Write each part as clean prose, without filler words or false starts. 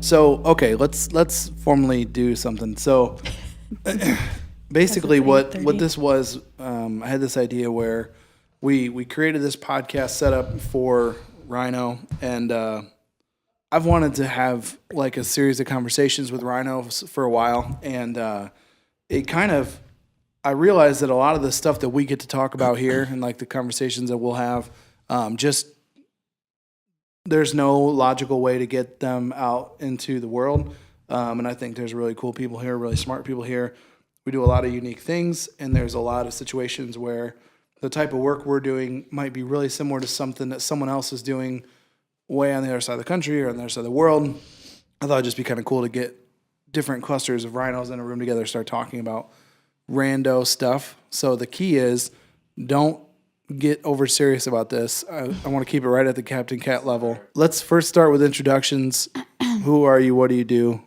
So, okay, let's formally do something. So, basically, what this was, I had this idea where we created this podcast setup for Rhino, and I've wanted to have like a series of conversations with Rhino for a while, and it kind of I realized that a lot of the stuff that we get to talk about here and like the conversations that we'll have, just there's no logical way to get them out into the world. And I think there's really cool people here, really smart people here. We do a lot of unique things, and there's a lot of situations where the type of work we're doing might be really similar to something that someone else is doing way on the other side of the country or on the other side of the world. I thought it'd just be kind of cool to get different clusters of rhinos in a room together, start talking about rando stuff. So the key is don't get over serious about this. I want to keep it right at the Captain Cat level. Let's first start with introductions. Who are you? What do you do?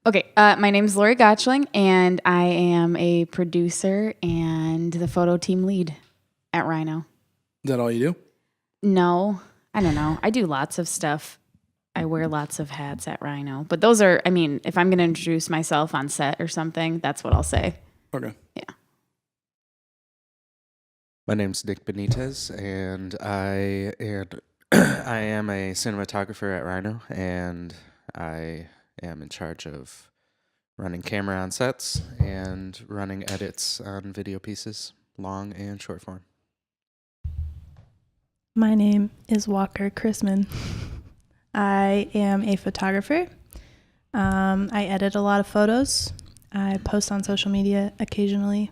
Okay, my name is Lori Gottschling, and I am a producer and the photo team lead at Rhino. Is that all you do? No, I don't know. I do lots of stuff. I wear lots of hats at Rhino. But those are, I mean, if I'm going to introduce myself on set or something, that's what I'll say. Okay. Yeah. My name's Nick Benitez, and I am a cinematographer at Rhino, and I am in charge of running camera on sets and running edits on video pieces, long and short form. My name is Walker Chrisman. I am a photographer. I edit a lot of photos. I post on social media occasionally.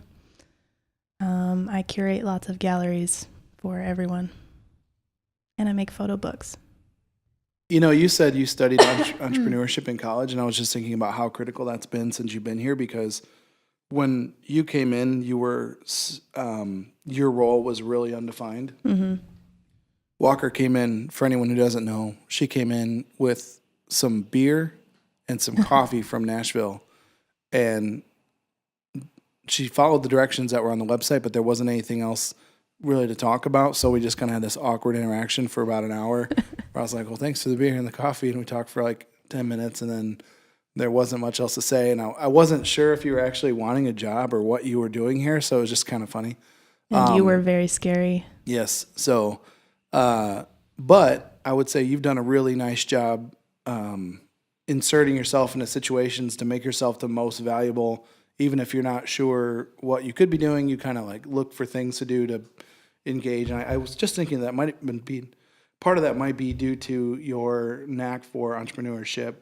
I curate lots of galleries for everyone. And I make photo books. You know, you said you studied entrepreneurship in college, and I was just thinking about how critical that's been since you've been here, because when you came in, you were your role was really undefined. Mm-hmm. Walker came in, for anyone who doesn't know, she came in with some beer and some coffee from Nashville, and she followed the directions that were on the website, but there wasn't anything else really to talk about. So we just kind of had this awkward interaction for about an hour where I was like, well, thanks for the beer and the coffee. And we talked for like 10 minutes, and then there wasn't much else to say. And I wasn't sure if you were actually wanting a job or what you were doing here. So it was just kind of funny. And you were very scary. Yes. So, but I would say you've done a really nice job inserting yourself into situations to make yourself the most valuable. Even if you're not sure what you could be doing, you kind of like look for things to do to engage. And I was just thinking that might be part of that might be due to your knack for entrepreneurship.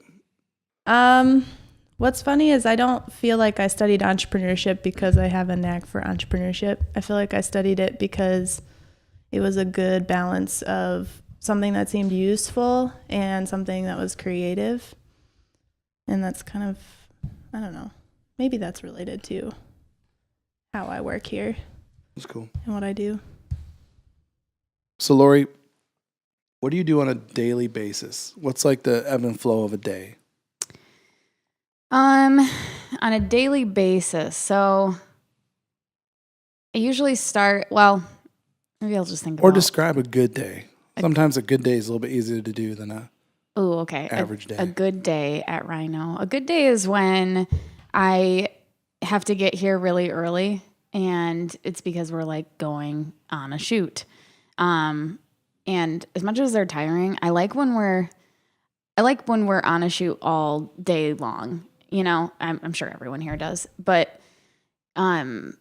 What's funny is I don't feel like I studied entrepreneurship because I have a knack for entrepreneurship. I feel like I studied it because it was a good balance of something that seemed useful and something that was creative. And that's kind of, I don't know. Maybe that's related to how I work here. That's cool. And what I do. So, Lori, what do you do on a daily basis? What's like the ebb and flow of a day? On a daily basis. So I usually start, well, maybe I'll just think about. Or describe a good day. Sometimes a good day is a little bit easier to do than a average day. A good day at Rhino. A good day is when I have to get here really early, and it's because we're like going on a shoot. And as much as they're tiring, I like when we're on a shoot all day long. You know, I'm sure everyone here does, but and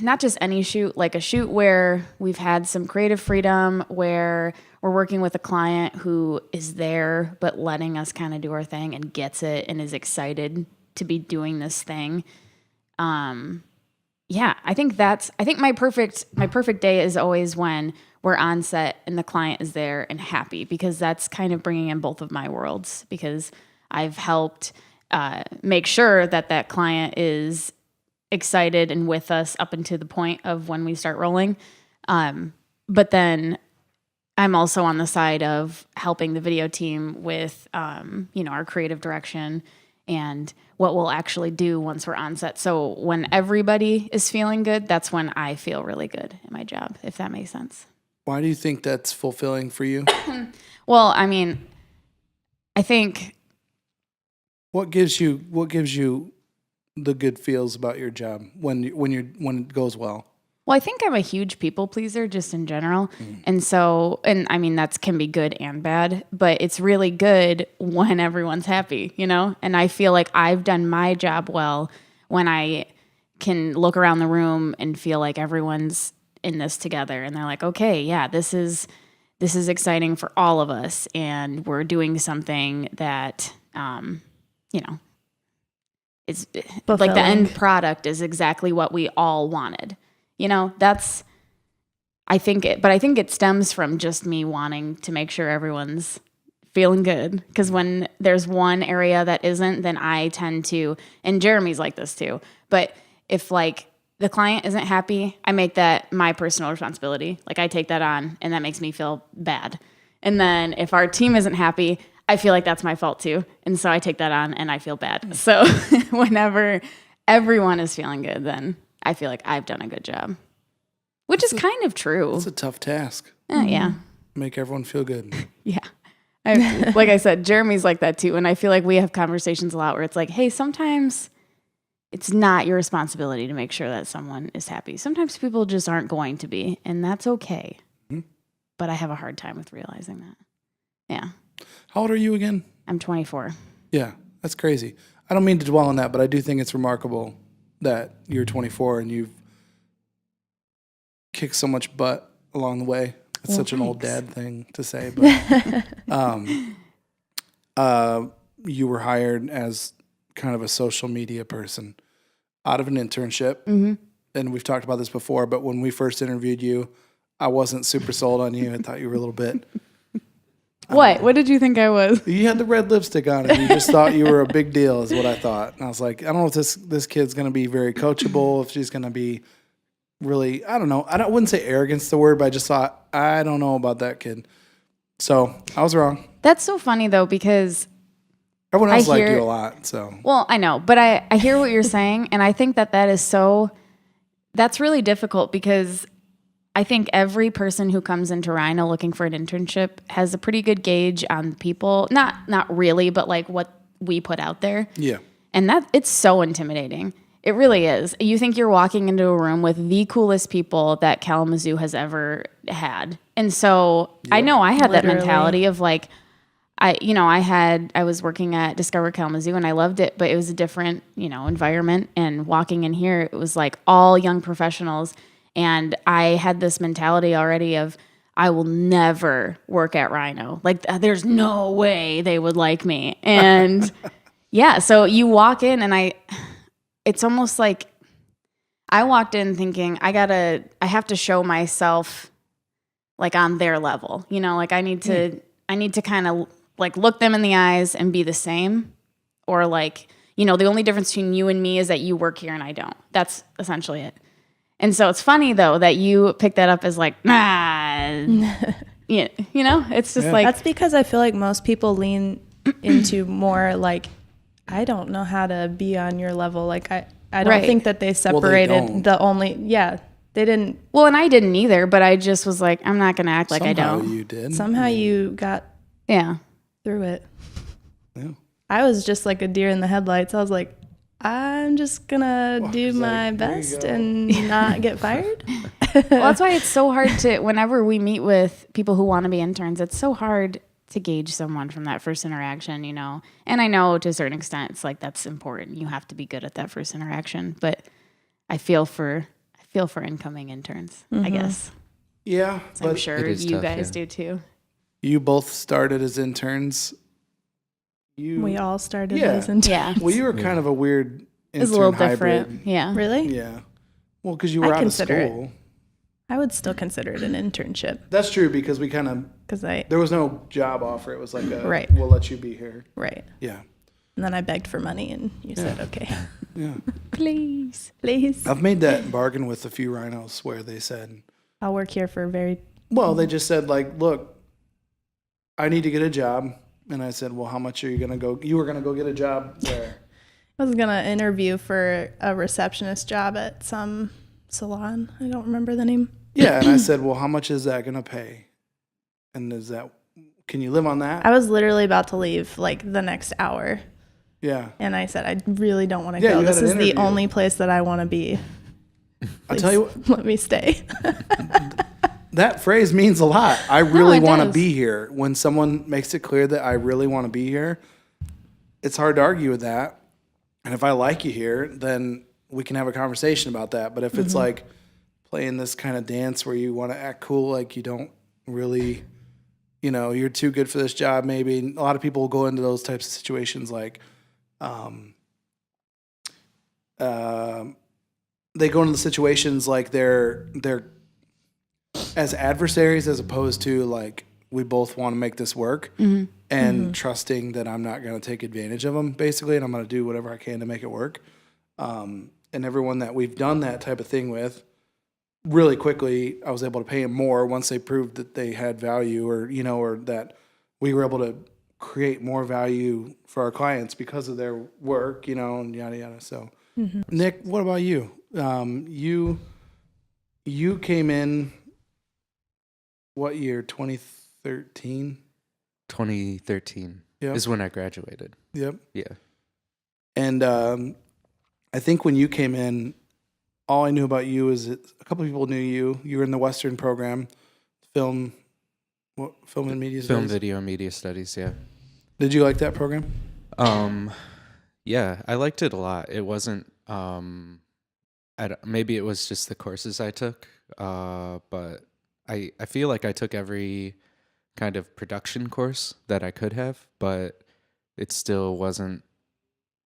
not just any shoot, like a shoot where we've had some creative freedom, where we're working with a client who is there but letting us kind of do our thing and gets it and is excited to be doing this thing. Yeah, I think my perfect day is always when we're on set and the client is there and happy, because that's kind of bringing in both of my worlds, because I've helped make sure that client is excited and with us up until the point of when we start rolling. But then I'm also on the side of helping the video team with, our creative direction and what we'll actually do once we're on set. So when everybody is feeling good, that's when I feel really good in my job, if that makes sense. Why do you think that's fulfilling for you? Well, I mean, I think What gives you the good feels about your job when it goes well? Well, I think I'm a huge people pleaser just in general. And so, and I mean, that can be good and bad, but it's really good when everyone's happy, And I feel like I've done my job well when I can look around the room and feel like everyone's in this together. And they're like, okay, yeah, this is exciting for all of us. And we're doing something that, it's like the Fulfilling. end product is exactly what we all wanted. I think it stems from just me wanting to make sure everyone's feeling good. Because when there's one area that isn't, then I tend to, and Jeremy's like this too, but if like the client isn't happy, I make that my personal responsibility. Like I take that on and that makes me feel bad. And then if our team isn't happy, I feel like that's my fault too. And so I take that on and I feel bad. So whenever everyone is feeling good, then I feel like I've done a good job, which is kind of true. It's a tough task. Yeah. Make everyone feel good. Yeah. Like I said, Jeremy's like that too. And I feel like we have conversations a lot where it's like, hey, sometimes it's not your responsibility to make sure that someone is happy. Sometimes people just aren't going to be, and that's okay. Mm-hmm. But I have a hard time with realizing that. Yeah. How old are you again? I'm 24. Yeah, that's crazy. I don't mean to dwell on that, but I do think it's remarkable that you're 24 and you've kicked so much butt along the way. It's such an old dad thing to say, but you were hired as kind of a social media person out of an internship. Mm-hmm. And we've talked about this before, but when we first interviewed you, I wasn't super sold on you. I thought you were a little bit. What did you think I was? You had the red lipstick on and you just thought you were a big deal is what I thought. And I was like, I don't know if this kid's going to be very coachable, if she's going to be really, I don't know. I wouldn't say arrogant's the word, but I just thought, I don't know about that kid. So I was wrong. That's so funny though, because everyone else liked you a lot. So, well, I know, but I hear what you're saying. And I think that's really difficult because I think every person who comes into Rhino looking for an internship has a pretty good gauge on people. Not really, but like what we put out there. Yeah. And it's so intimidating. It really is. You think you're walking into a room with the coolest people that Kalamazoo has ever had. And so I know I had that mentality of like, I was working at Discover Kalamazoo and I loved it, but it was a different, environment. And walking in here, it was like all young professionals. And I had this mentality already of, I will never work at Rhino. Like, there's no way they would like me. And yeah, so you walk in and it's almost like I walked in thinking I have to show myself like on their level, like I need to kind of like look them in the eyes and be the same, or like, the only difference between you and me is that you work here and I don't. That's essentially it. And so it's funny though that you pick that up as like, it's just like. That's because I feel like most people lean into more like, I don't know how to be on your level. Like I don't think that they separated they didn't. Well, and I didn't either, but I just was like, I'm not going to act like I don't. Somehow you did. Somehow you got through it. Yeah. I was just like a deer in the headlights. I was like, I'm just going to do my best and not get fired. Well, that's why it's so hard whenever we meet with people who want to be interns, it's so hard to gauge someone from that first interaction, And I know to a certain extent, it's like that's important. You have to be good at that first interaction. But I feel for incoming interns, I guess. Yeah. So I'm sure you guys do too. You both started as interns. We all started as interns. Yeah. Well, you were kind of a weird intern It's a little hybrid. different. Yeah. Really? Yeah. Well, because you were out of school. I would still consider it an internship. That's true because we kind of there was no job offer. It was like we'll let you be here. Right. Yeah. And then I begged for money and you said, okay. Yeah. Please. I've made that bargain with a few Rhinos where they said, I'll work here for they just said like, look, I need to get a job. And I said, well, how much are you going to go? You were going to go get a job there. I was going to interview for a receptionist job at some salon. I don't remember the name. Yeah. And I said, well, how much is that going to pay? And can you live on that? I was literally about to leave like the next hour. Yeah. And I said, I really don't want to Yeah, go. you had This an is the interview. only place that I want to be. I'll tell you what, Please let me stay. that phrase means a lot. I No, really it want to does. be here. When someone makes it clear that I really want to be here, it's hard to argue with that. And if I like you here, then we can have a conversation about that. But if it's like playing this kind of dance where you want to act cool, like you don't really, you know, you're too good for this job, maybe. A lot of people go into those types of situations like, they go into the situations like they're as adversaries as opposed to like we both want to make this work and trusting that I'm not going to take advantage of them basically, and I'm going to do whatever I can to make it work. And everyone that we've done that type of thing with, really quickly, I was able to pay them more once they proved that they had value, or you know, or that we were able to create more value for our clients because of their work, you know, and yada yada. So, Nick, what about you? You came in what year? 2013. 2013 Yep. is when I graduated. Yep. Yeah. And I think when you came in, all I knew about you is that a couple of people knew you. You were in the Western program, film and media Film, studies. video, and media studies. Yeah. Did you like that program? Yeah, I liked it a lot. It wasn't, maybe it was just the courses I took, but I feel like I took every kind of production course that I could have, but it still wasn't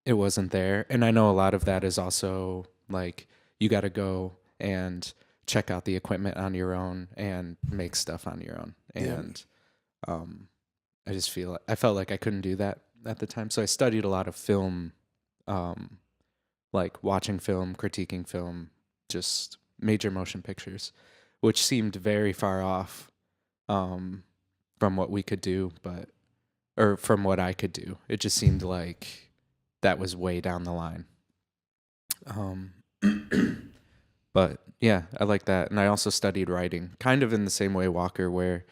there. And I know a lot of that is also like you got to go and check out the equipment on your own and make stuff on your own. And I felt like I couldn't do that at the time. So I studied a lot of film, like watching film, critiquing film, just major motion pictures, which seemed very far off from what we could do, or from what I could do. It just seemed like that was way down the line. But yeah, I like that. And I also studied writing, kind of in the same way Walker, where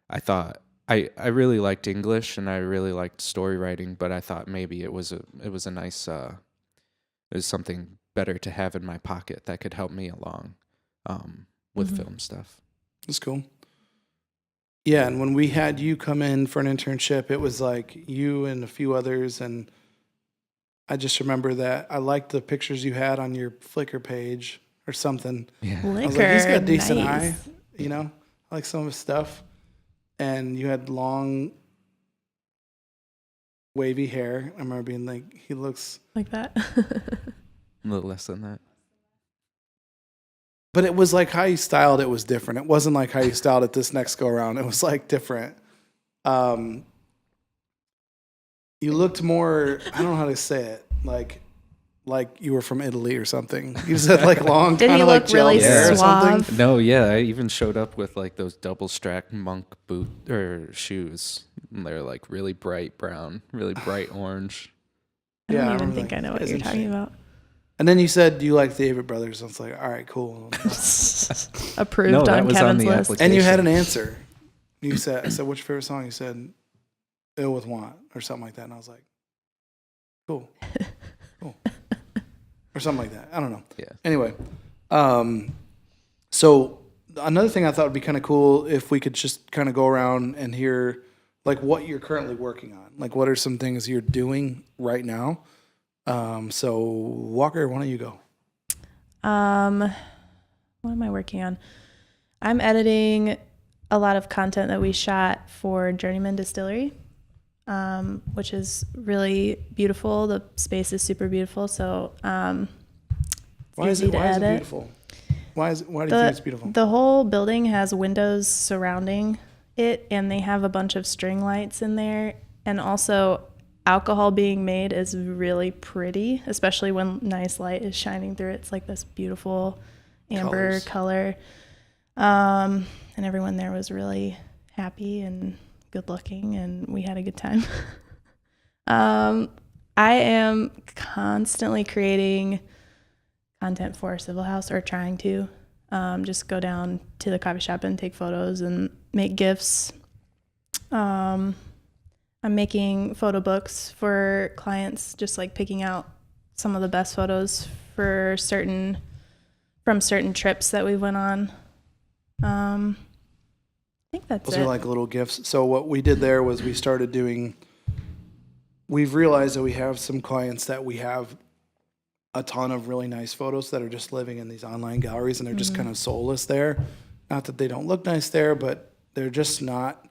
I thought I really liked English and I really liked story writing, but I thought maybe it was a nice it was something better to have in my pocket that could help me along with film stuff. That's cool. Yeah, and when we had you come in for an internship, it was like you and a few others, and I just remember that I liked the pictures you had on your Flickr page or something. Yeah. I was like, he's got a decent eye, you know? I like some of his stuff. And you had long, wavy hair. I remember being like, he looks... Like that. A little less than that. But it was like how you styled it was different. It wasn't like how you styled it this next go around. It was like different. You looked more, I don't know how to say it, like you were from Italy or something. You just had like long, Did kind he of like look really gel hair or something. suave? No, yeah, I even showed up with like those double strap monk boot or shoes. And they're like really bright brown, really bright orange. I don't Yeah, I even remember think that. I know what It's you're talking interesting. about. And then you said you like the Avett Brothers. I was like, all right, cool. Approved No, that on was on Kevin's the list. application. And you had an answer. You said, I said, what's your favorite song? You said, Ill With Want or something like that. And I was like, cool. Or something like that. I don't know. Yeah. Anyway, so another thing I thought would be kind of cool if we could just kind of go around and hear like what you're currently working on. Like what are some things you're doing right now? So Walker, why don't you go? What am I working on? I'm editing a lot of content that we shot for Journeyman Distillery, which is really beautiful. The space is super beautiful. So, Why is it beautiful? Why do you think it's beautiful? The whole building has windows surrounding it, and they have a bunch of string lights in there. And also, alcohol being made is really pretty, especially when nice light is shining through it. It's like this beautiful amber color. And everyone there was really happy and good looking, and we had a good time. I am constantly creating content for Civil House, or trying to. Just go down to the coffee shop and take photos and make GIFs. I'm making photo books for clients, just like picking out some of the best photos for certain trips that we went on. I think that's Those it. are like little gifts. So what we did there was we've realized that we have some clients that we have a ton of really nice photos that are just living in these online galleries, and they're just kind of soulless there. Not that they don't look nice there, but they're just not.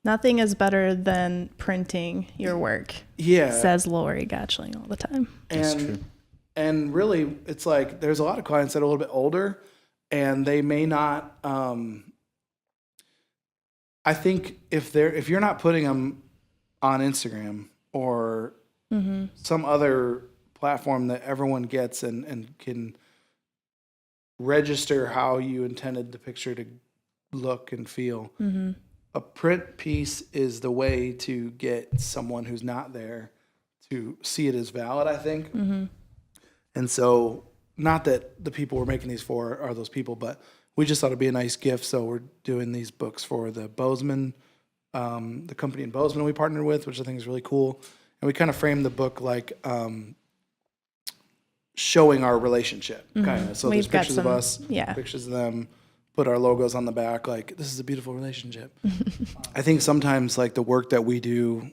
Nothing is better than printing your work, Yeah. says Lori Gotchling all the time. That's true. And really, it's like there's a lot of clients that are a little bit older, and they may not. I think if you're not putting them on Instagram or some other platform that everyone gets and can register how you intended the picture to look and feel, a print piece is the way to get someone who's not there to see it as valid, I think. And so, not that the people we're making these for are those people, but we just thought it'd be a nice gift. So we're doing these books for the Bozeman, the company in Bozeman we partnered with, which I think is really cool. And we kind of framed the book like showing our relationship, kind of. So We've there's got pictures of us, yeah. pictures of them, put our logos on the back, like this is a beautiful relationship. I think sometimes like the work that we do,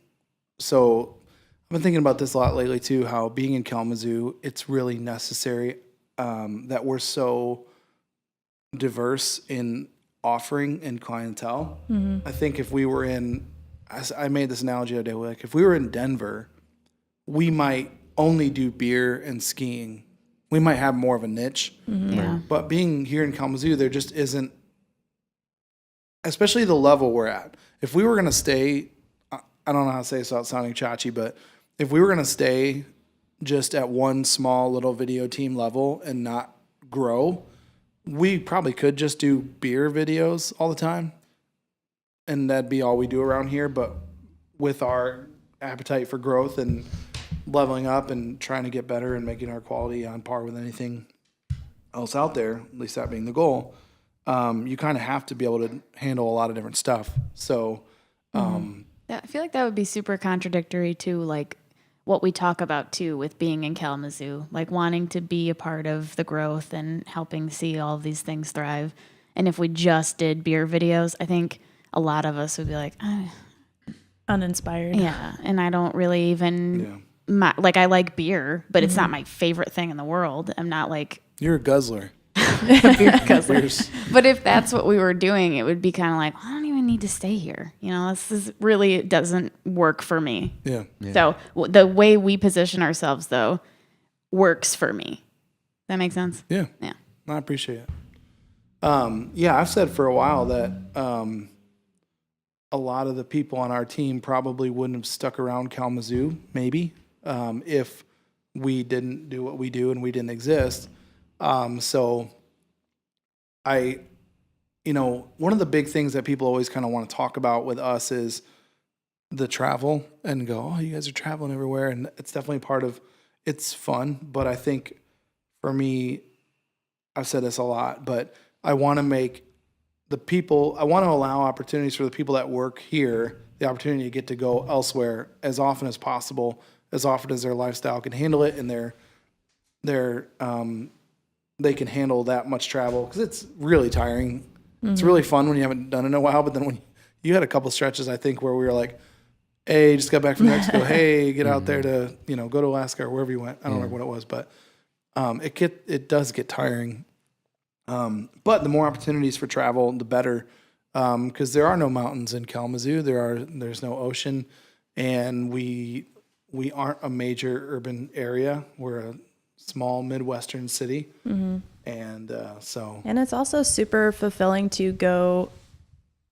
so I've been thinking about this a lot lately too, how being in Kalamazoo, it's really necessary that we're so diverse in offering and clientele. I think if we were in, I made this analogy the other day, like if we were in Denver, we might only do beer and skiing. We might have more of a niche. Yeah. But being here in Kalamazoo, there just isn't, especially the level we're at. If we were going to stay, I don't know how to say this without sounding chachi, but if we were going to stay just at one small little video team level and not grow, we probably could just do beer videos all the time. And that'd be all we do around here. But with our appetite for growth and leveling up and trying to get better and making our quality on par with anything else out there, at least that being the goal, you kind of have to be able to handle a lot of different stuff. So I feel like that would be super contradictory to like what we talk about too with being in Kalamazoo, like wanting to be a part of the growth and helping see all of these things thrive. And if we just did beer videos, I think a lot of us would be like, Uninspired. yeah, and I don't really even like I like beer, but it's not my favorite thing in the world. I'm not like you're a guzzler. beer guzzler. Beers. But if that's what we were doing, it would be kind of like, I don't even need to stay here. You know, this is really, it doesn't work for me. Yeah. So the way we position ourselves, though, works for me. That makes sense? Yeah. Yeah. I appreciate it. Yeah, I've said for a while that a lot of the people on our team probably wouldn't have stuck around Kalamazoo, maybe, if we didn't do what we do and we didn't exist. So one of the big things that people always kind of want to talk about with us is the travel and go, oh, you guys are traveling everywhere. And it's definitely part of, it's fun. But I think for me, I've said this a lot, but I want to make I want to allow opportunities for the people that work here, the opportunity to get to go elsewhere as often as possible, as often as their lifestyle can handle it and they can handle that much travel, because it's really tiring. It's really fun when you haven't done it in a while, but then when you had a couple stretches, I think, where we were like, hey, just got back from Mexico. Hey, get out there to, go to Alaska or wherever you went. I don't remember what it was, but it does get tiring. But the more opportunities for travel, the better, because there are no mountains in Kalamazoo. There's no ocean, and we aren't a major urban area. We're a small Midwestern city, and so. And it's also super fulfilling to go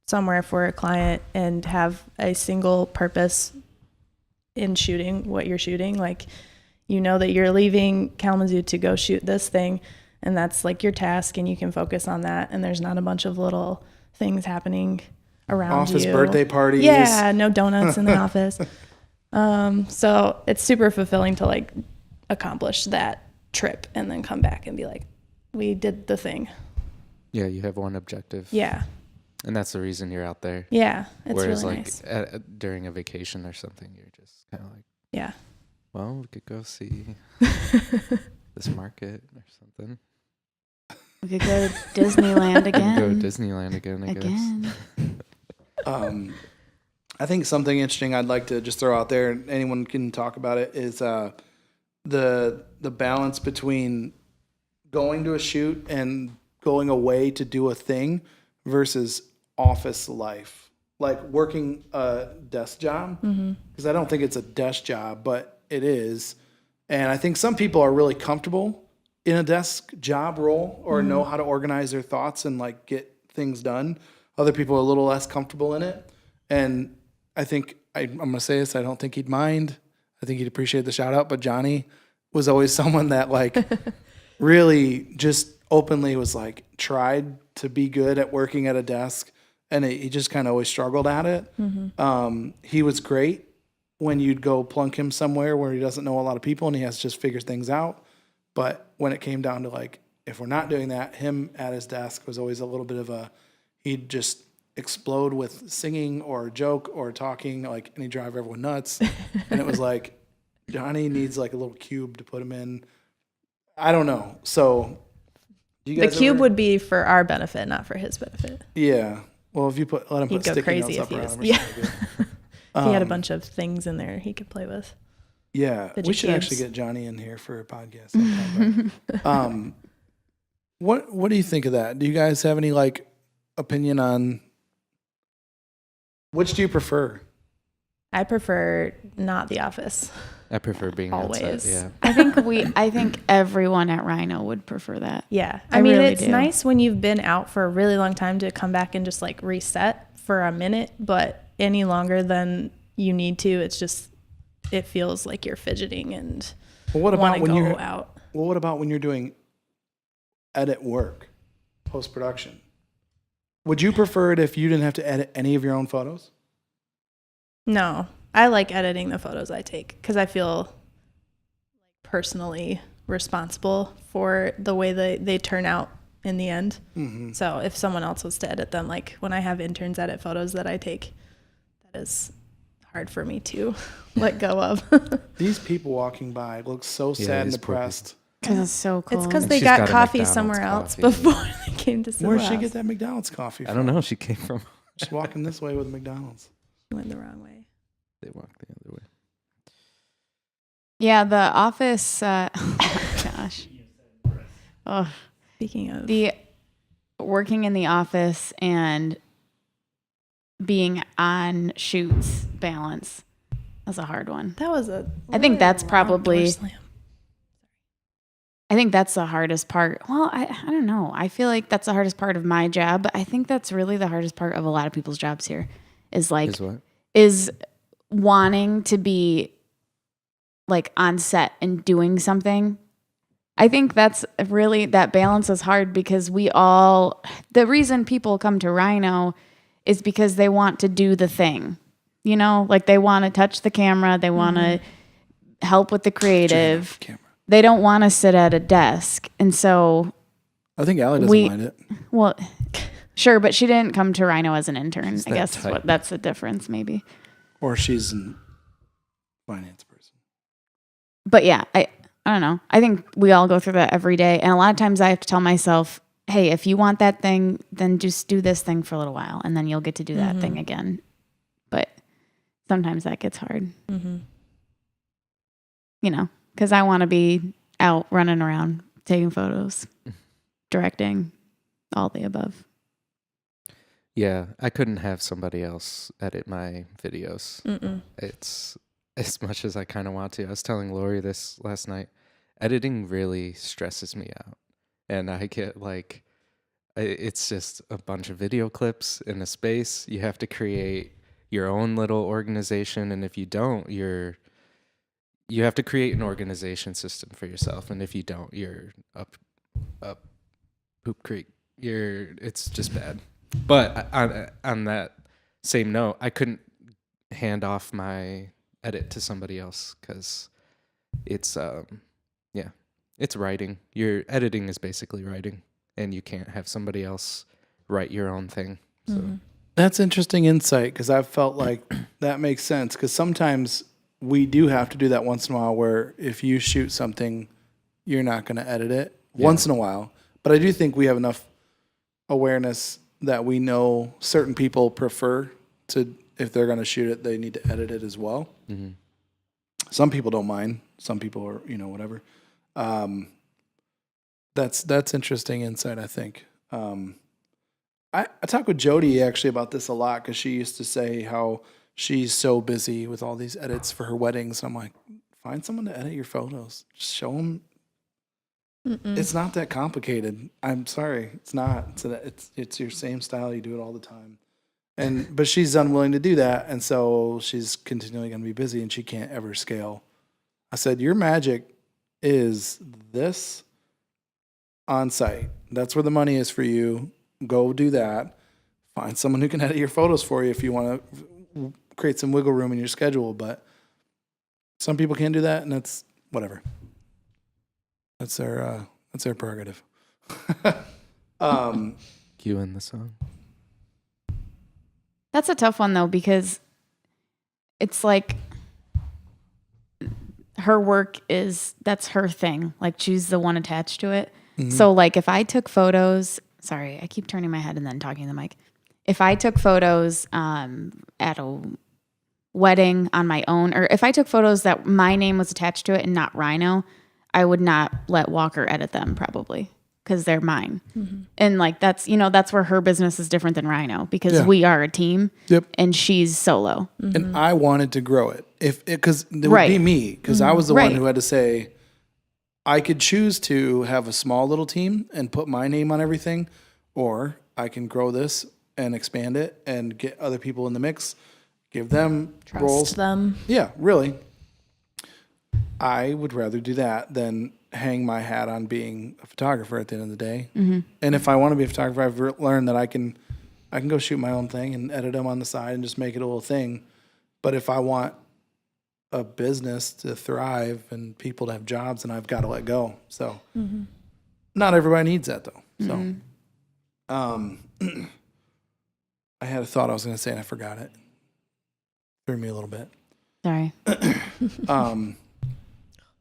somewhere for a client and have a single purpose in shooting what you're shooting. Like, that you're leaving Kalamazoo to go shoot this thing, and that's like your task, and you can focus on that, and there's not a bunch of little things happening around you. Office birthday parties. Yeah, no donuts in the office. So it's super fulfilling to like accomplish that trip and then come back and be like, we did the thing. Yeah, you have one objective. Yeah. And that's the reason you're out there. Yeah, it's Whereas really like nice. during a vacation or something, you're just kind of like, Yeah. well, we could go see this market or something. We could go to Disneyland again. Go to Disneyland again, I guess. I think something interesting I'd like to just throw out there, and anyone can talk about it, is the balance between going to a shoot and going away to do a thing versus office life, like working a desk job. Because I don't think it's a desk job, but it is. And I think some people are really comfortable in a desk job role or know how to organize their thoughts and like get things done. Other people are a little less comfortable in it. And I think I'm going to say this, I don't think he'd mind. I think he'd appreciate the shout out, but Johnny was always someone that like really just openly was like tried to be good at working at a desk, and he just kind of always struggled at it. He was great when you'd go plunk him somewhere where he doesn't know a lot of people and he has to just figure things out. But when it came down to like, if we're not doing that, him at his desk was always a little bit of he'd just explode with singing or a joke or talking, like, and he'd drive everyone nuts. And it was like, Johnny needs like a little cube to put him in. I don't know. So do you The guys cube ever, would be for our benefit, not for his benefit. yeah. Well, if you let him He'd put go sticky crazy notes if up he around was. him or Yeah. something, If he had a bunch of things in there he could play with. yeah. Fidget We should cubes. actually get Johnny in here for a podcast sometime. But, what do you think of that? Do you guys have any like opinion on which do you prefer? I prefer not The Office. I prefer being Always. outside. Yeah. I think everyone at Rhino would prefer that. Yeah. I I mean, really it's do. nice when you've been out for a really long time to come back and just like reset for a minute, but any longer than you need to, it's just, it feels like you're fidgeting and Well, what want about to when go you're out. Well, what about when you're doing edit work, post production? Would you prefer it if you didn't have to edit any of your own photos? No, I like editing the photos I take because I feel personally responsible for the way they turn out in the end. So if someone else was to edit them, like when I have interns edit photos that I take, that is hard for me to let go of. These people walking by look so sad and these poor depressed. Because it's so cool. It's because And they she's got got a coffee McDonald's somewhere else coffee. before they came to Where'd Civil she House. get that McDonald's coffee I from? don't know. She came from. She's walking this way with McDonald's. She went the wrong way. They walked the other way. Yeah, The Office. Oh my gosh. Oh, Speaking of, the working in the office and being on shoots balance. That's a hard one. that was a. I think really that's long probably- door slam. I think that's the hardest part. Well, I don't know. I feel like that's the hardest part of my job, but I think that's really the hardest part of a lot of people's jobs here is like Is what? is wanting to be like on set and doing something. I think that's really, that balance is hard because the reason people come to Rhino is because they want to do the thing, you know, like they want to touch the camera. They want to help with the creative. Camera. They don't want to sit at a desk. And so, I think Allie doesn't mind it. well, sure, but she didn't come to Rhino as an intern. She's I that guess type. that's the difference maybe. Or she's a finance person. But yeah, I don't know. I think we all go through that every day. And a lot of times I have to tell myself, hey, if you want that thing, then just do this thing for a little while and then you'll get to do that thing again. But sometimes that gets hard, you know, because I want to be out running around, taking photos, directing, all the above. Yeah, I couldn't have somebody else edit my videos. It's as much as I kind of want to. I was telling Lori this last night. Editing really stresses me out. And I get like, it's just a bunch of video clips in a space. You have to create your own little organization. And if you don't, you have to create an organization system for yourself. And if you don't, you're up poop creek. It's just bad. But on that same note, I couldn't hand off my edit to somebody else because it's it's writing. Your editing is basically writing, and you can't have somebody else write your own thing So That's interesting insight because I've felt like that makes sense because sometimes we do have to do that once in a while where if you shoot something, you're not going to edit it once in a while. But I do think we have enough awareness that we know certain people prefer to, if they're going to shoot it, they need to edit it as well. Mm-hmm. Some people don't mind. Some people are, whatever. That's interesting insight, I think. I talk with Jody actually about this a lot because she used to say how she's so busy with all these edits for her weddings. I'm like, find someone to edit your photos. Just show them. It's not that complicated. I'm sorry, it's not. It's your same style. You do it all the time. But she's unwilling to do that, and so she's continually going to be busy, and she can't ever scale. I said, your magic is this on site. That's where the money is for you. Go do that. Find someone who can edit your photos for you if you want to create some wiggle room in your schedule. But some people can't do that, and that's whatever. That's their prerogative. Cue in the song. That's a tough one though, because it's like her work that's her thing. Like she's the one attached to it. Mm-hmm. So like if I took photos, sorry, I keep turning my head and then talking to the mic. If I took photos at a wedding on my own, or if I took photos that my name was attached to it and not Rhino, I would not let Walker edit them probably because they're mine. Mm-hmm. And like that's where her business is different than Rhino because we are a team. Yep. And she's solo. Mm-hmm. And I wanted to grow it because it would be me because I was the one who had to say I could choose to have a small little team and put my name on everything, or I can grow this and expand it and get other people in the mix, give them Trust roles. them. Yeah, really. I would rather do that than hang my hat on being a photographer at the end of the day. Mm-hmm. And if I want to be a photographer, I've learned that I can go shoot my own thing and edit them on the side and just make it a little thing. But if I want a business to thrive and people to have jobs, then I've got to let go. So not everybody needs that though. So I had a thought I was going to say and I forgot it. Threw me a little bit. Sorry.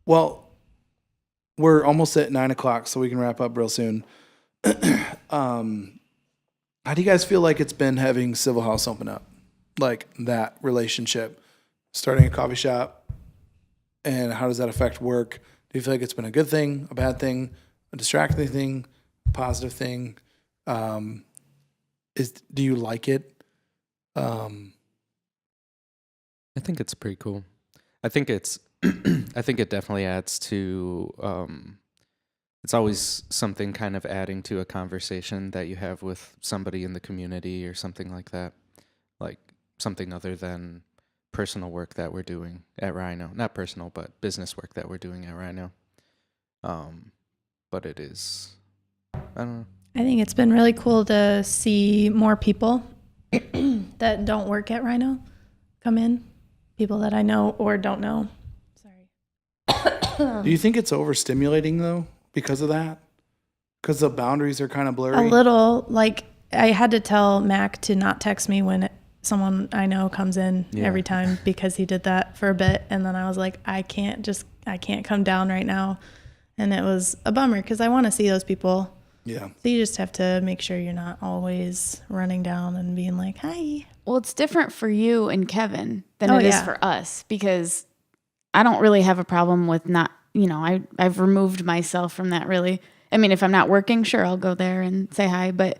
Well, we're almost at 9:00, so we can wrap up real soon. How do you guys feel like it's been having Civil House open up? Like that relationship, starting a coffee shop, and how does that affect work? Do you feel like it's been a good thing, a bad thing, a distracting thing, a positive thing? Do you like it? I think it's pretty cool. I think it definitely adds to, it's always something kind of adding to a conversation that you have with somebody in the community or something like that. Like something other than personal work that we're doing at Rhino. Not personal, but business work that we're doing at Rhino. But it is, I don't know. I think it's been really cool to see more people that don't work at Rhino come in. People that I know or don't know. Do you think it's overstimulating though because of that? Because the boundaries are kind of blurry? A little. Like I had to tell Mac to not text me when someone I know comes in every time because he did that for a bit. And then I was like, I can't come down right now. And it was a bummer because I want to see those people. Yeah. So you just have to make sure you're not always running down and being like, hi. Well, it's different for you and Kevin than it is for us because I don't really have a problem with not, I've removed myself from that really. I mean, if I'm not working, sure, I'll go there and say hi. But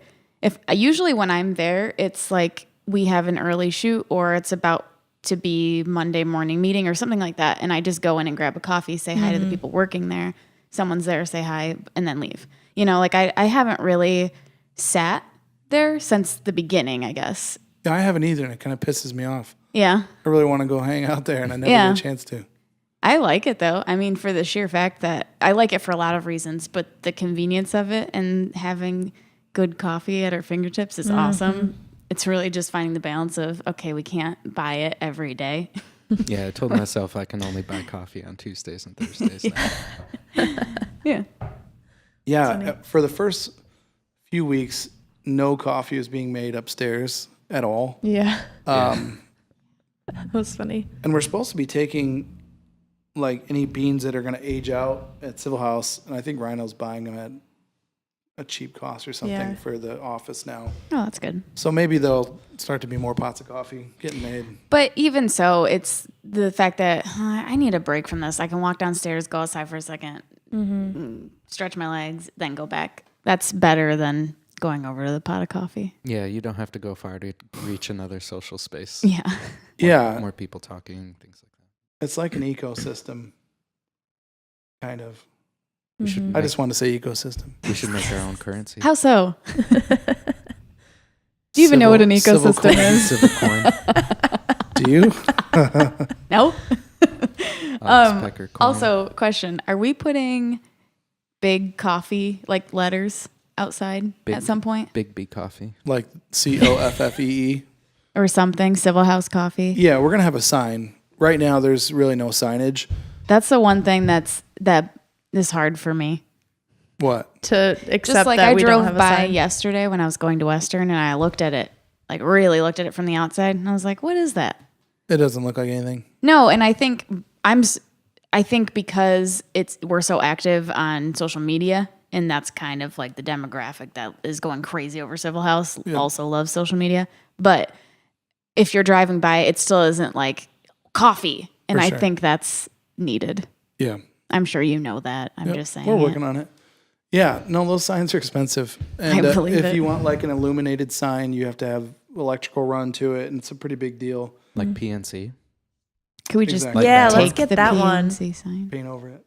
usually when I'm there, it's like we have an early shoot or it's about to be Monday morning meeting or something like that. And I just go in and grab a coffee, say hi to the people working there. Someone's there, say hi, and then leave. I haven't really sat there since the beginning, I guess. Yeah, I haven't either, and it kind of pisses me off. Yeah. I really want to go hang out there, and I never get a chance to. I like it, though. I mean, for the sheer fact that I like it for a lot of reasons, but the convenience of it and having good coffee at our fingertips is awesome. It's really just finding the balance of, okay, we can't buy it every day. Yeah, I told myself I can only buy coffee on Tuesdays and Thursdays now. Yeah. Yeah, for the first few weeks, no coffee was being made upstairs at all. Yeah. Um, That was funny. And we're supposed to be taking like any beans that are going to age out at Civil House, and I think Rhino's buying them at a cheap cost or something Yeah. for the office now. Oh, that's good. So maybe there'll start to be more pots of coffee getting made. But even so, it's the fact that I need a break from this. I can walk downstairs, go outside for a second, stretch my legs, then go back. That's better than going over to the pot of coffee. Yeah, you don't have to go far to reach another social space. Yeah. Yeah, More people talking, things like that. it's like an ecosystem, kind of. We should I make, just want to say ecosystem. we should make our own currency. How so? Do you even know what an Civil ecosystem coin. is? Civil coin. Do you? No. Pecker coin. Also, question: are we putting big coffee like letters outside Big- at some point Big B coffee. Like COFFEE. or something? Civil House Coffee. Yeah, we're gonna have a sign. Right now, there's really no signage. That's the one thing that is hard for me. What? To accept Just like that I we don't drove have a by sign. yesterday when I was going to Western, and I looked at it, like really looked at it from the outside, and I was like, "What is that?" It doesn't look like anything. No, and I think I think because we're so active on social media, and that's kind of like the demographic that is going crazy over Civil House. Also loves social media, but if you're driving by, it still isn't like coffee, and For I sure. think that's needed. Yeah. I'm sure you know that. I'm Yep, just saying. we're it. working on it. Yeah, no, those signs are expensive. And believe if it. you want like an illuminated sign, you have to have electrical run to it, and it's a pretty big deal. Like PNC. Could we just Exactly. Yeah, take let's get the that one. PNC sign? Paint over it,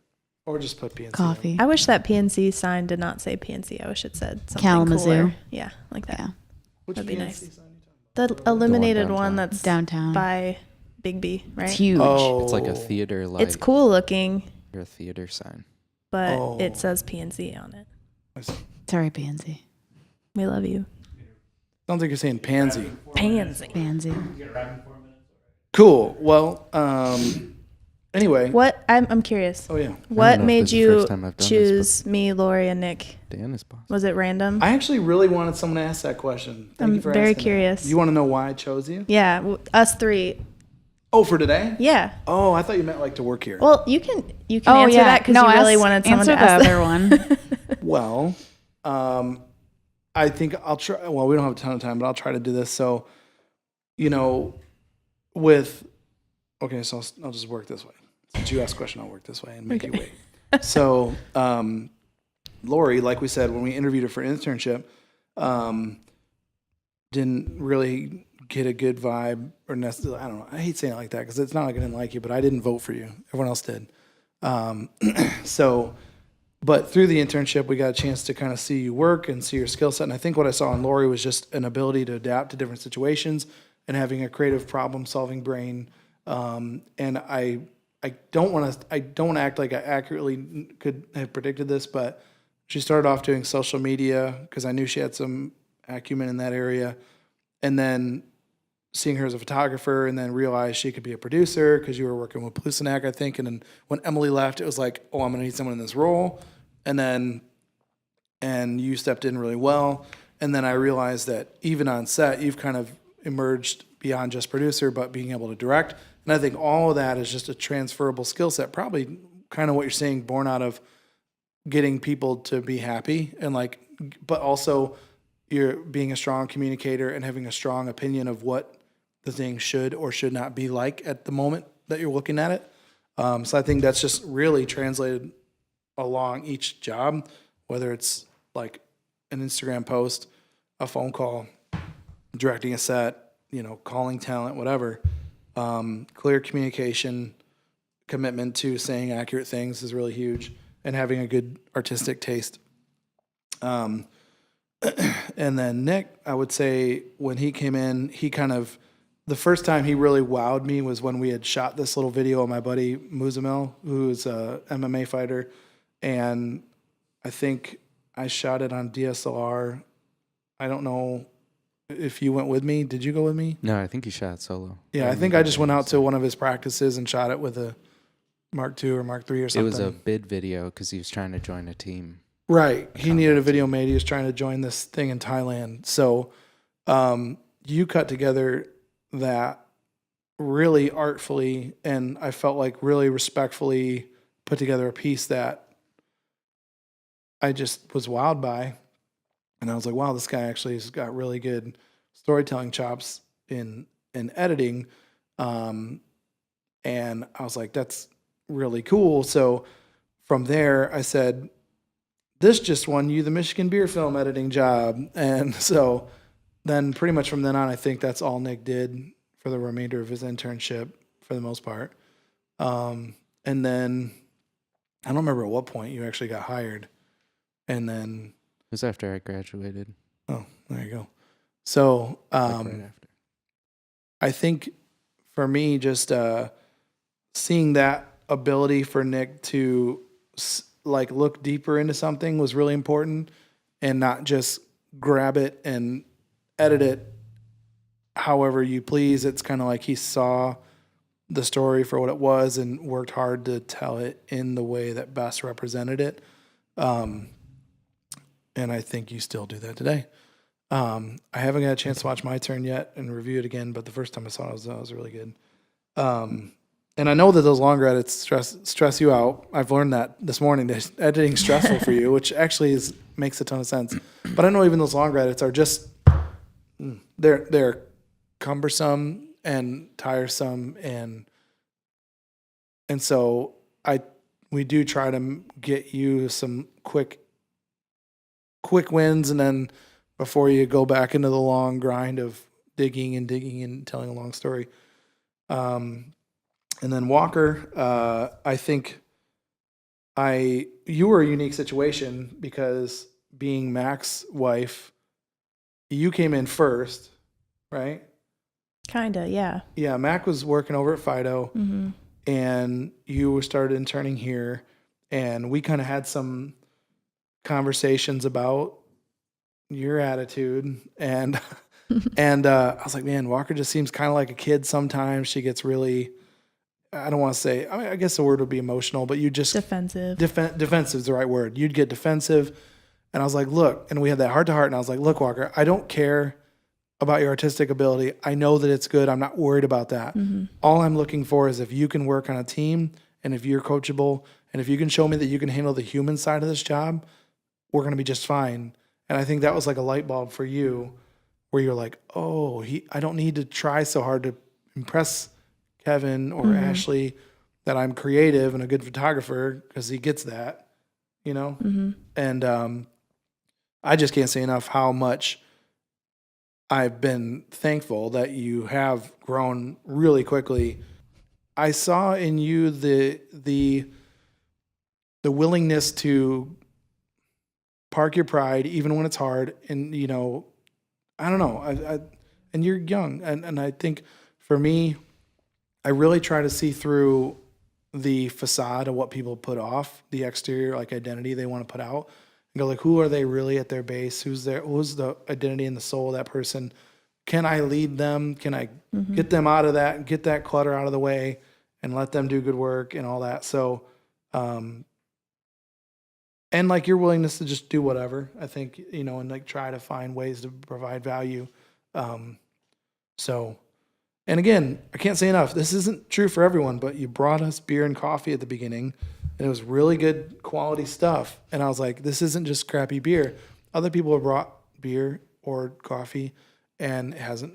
or just put PNC. Coffee. I wish that PNC sign did not say PNC. I wish it said something Kalamazoo. cooler. Yeah, like that. Yeah. Which That'd be PNC nice. sign are you talking The illuminated downtown. one that's Downtown. by Big B, right? It's huge. about? Oh, It's like a theater light. It's cool looking, Or a theater sign. but Oh. it says PNC on it. I see. Sorry, Pansy. We love you. Sounds like you're saying pansy. Pansy. Pansy. Cool. Well, anyway. What? I'm curious. Oh yeah. What know if made this is the you first time I've done this, choose me, Lori, and Nick? Dan is boss. Was it random? I actually really wanted someone to ask that question. Thank I'm you for very asking that. curious. You want to know why I chose you? Yeah, us three. Oh, for today? Yeah. Oh, I thought you meant like to work here. Well, you can answer that because you really wanted someone to answer ask the that. other one. Well, I think I'll try. Well, we don't have a ton of time, but I'll try to do this. So, okay, so I'll just work this way. Since you asked a question, I'll work this way and make you wait. So, Lori, like we said, when we interviewed her for internship, didn't really get a good vibe or necessarily, I don't know. I hate saying it like that because it's not like I didn't like you, but I didn't vote for you. Everyone else did. But through the internship, we got a chance to kind of see you work and see your skill set. And I think what I saw in Lori was just an ability to adapt to different situations and having a creative problem-solving brain. And I don't want to act like I accurately could have predicted this, but she started off doing social media because I knew she had some acumen in that area, and then seeing her as a photographer, and then realized she could be a producer because you were working with Plusinak, I think. And then when Emily left, it was like, oh, I'm going to need someone in this role. And you stepped in really well. And then I realized that even on set, you've kind of emerged beyond just producer, but being able to direct. And I think all of that is just a transferable skill set, probably kind of what you're saying, born out of getting people to be happy but also you're being a strong communicator and having a strong opinion of what the thing should or should not be like at the moment that you're looking at it. So I think that's just really translated along each job, whether it's like an Instagram post, a phone call, directing a set, calling talent, whatever. Clear communication, commitment to saying accurate things is really huge, and having a good artistic taste. And then Nick, I would say when he came in, the first time he really wowed me was when we had shot this little video of my buddy Muzamil, who's a MMA fighter. And I think I shot it on DSLR. I don't know if you went with me. Did you go with me? No, I think he shot solo. Yeah, I think I just went out to one of his practices and shot it with a Mark II or Mark III or It something. was a bid video because he was trying to join a team. Right. He needed a video made. He was trying to join this thing in Thailand. So you cut together that really artfully, and I felt like really respectfully put together a piece that I just was wowed by. And I was like, wow, this guy actually has got really good storytelling chops in editing. And I was like, that's really cool. So from there, I said, this just won you the Michigan Beer Film editing job. And so then pretty much from then on, I think that's all Nick did for the remainder of his internship for the most part. And then I don't remember at what point you actually got hired. And then It was after I graduated. oh, there you go. So Like right after. I think for me, just seeing that ability for Nick to like look deeper into something was really important, and not just grab it and edit it however you please. It's kind of like he saw the story for what it was and worked hard to tell it in the way that best represented it. And I think you still do that today. I haven't got a chance to watch My Turn yet and review it again, but the first time I saw it, it was really good. And I know that those longer edits stress you out. I've learned that this morning, that editing's stressful for you, which actually makes a ton of sense. But I know even those longer edits are just, they're cumbersome and tiresome, and so we do try to get you some quick wins, and then before you go back into the long grind of digging and telling a long story. And then Walker, I think you were a unique situation because being Mac's wife, you came in first, right? Kinda, yeah. Yeah, Mac was working over at Fido, and you started interning here, and we kind of had some conversations about your attitude, and I was like, man, Walker just seems kind of like a kid sometimes. She gets really, I don't want to say, I mean, I guess the word would be emotional, but you just Defensive. Defensive is the right word. You'd get defensive, and I was like, look, and we had that heart to heart, and I was like, look, Walker, I don't care about your artistic ability. I know that it's good. I'm not worried about that. All I'm looking for is if you can work on a team, and if you're coachable, and if you can show me that you can handle the human side of this job, we're going to be just fine. And I think that was like a light bulb for you, where you're like, oh, I don't need to try so hard to impress Kevin or Ashley that I'm creative and a good photographer, because he gets that, you know? And I just can't say enough how much I've been thankful that you have grown really quickly. I saw in you the willingness to park your pride even when it's hard, and you know, I don't know, and you're young, and I think for me, I really try to see through the facade of what people put off, the exterior like identity they want to put out, and go like, who are they really at their base? Who's the identity and the soul of that person? Can I lead them? Can I get them out of that and get that clutter out of the way and let them do good work and all that? So, and like your willingness to just do whatever, I think, you know, and like try to find ways to provide value. So, and again, I can't say enough. This isn't true for everyone, but you brought us beer and coffee at the beginning, and it was really good quality stuff. And I was like, this isn't just crappy beer. Other people have brought beer or coffee, and it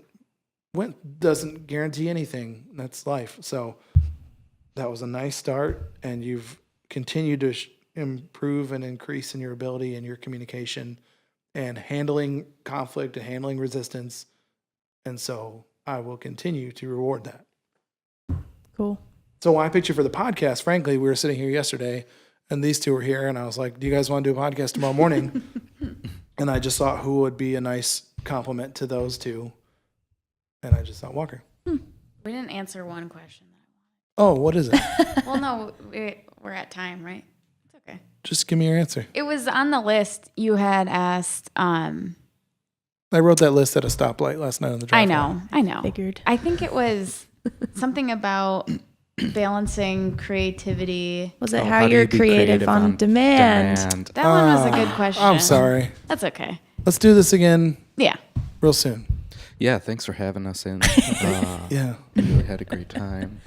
doesn't guarantee anything. That's life. So that was a nice start, and you've continued to improve and increase in your ability and your communication and handling conflict and handling resistance. And so I will continue to reward that. Cool. So when I picked you for the podcast, frankly, we were sitting here yesterday and these two were here, and I was like, do you guys want to do a podcast tomorrow morning? And I just thought who would be a nice compliment to those two. And I just thought Walker. We didn't answer one question. Oh, what is it? Well, no, we're at time, right? It's okay. Just give me your answer. It was on the list. You had asked. I wrote that list at a stoplight last night on the drive. I know. Figured. I think it was something about balancing creativity. Was it Oh, how do you're you be creative on demand? That one was a good question. I'm sorry. That's okay. Let's do this again Yeah. real soon. Yeah, thanks for having us in. Yeah. Really had a great time.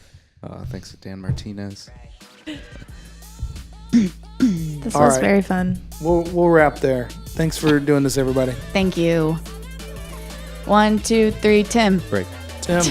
Thanks to Dan Martinez. This All was right. very fun. We'll wrap there. Thanks for doing this, everybody. Thank you. 1, 2, 3, Tim. Break. Tim.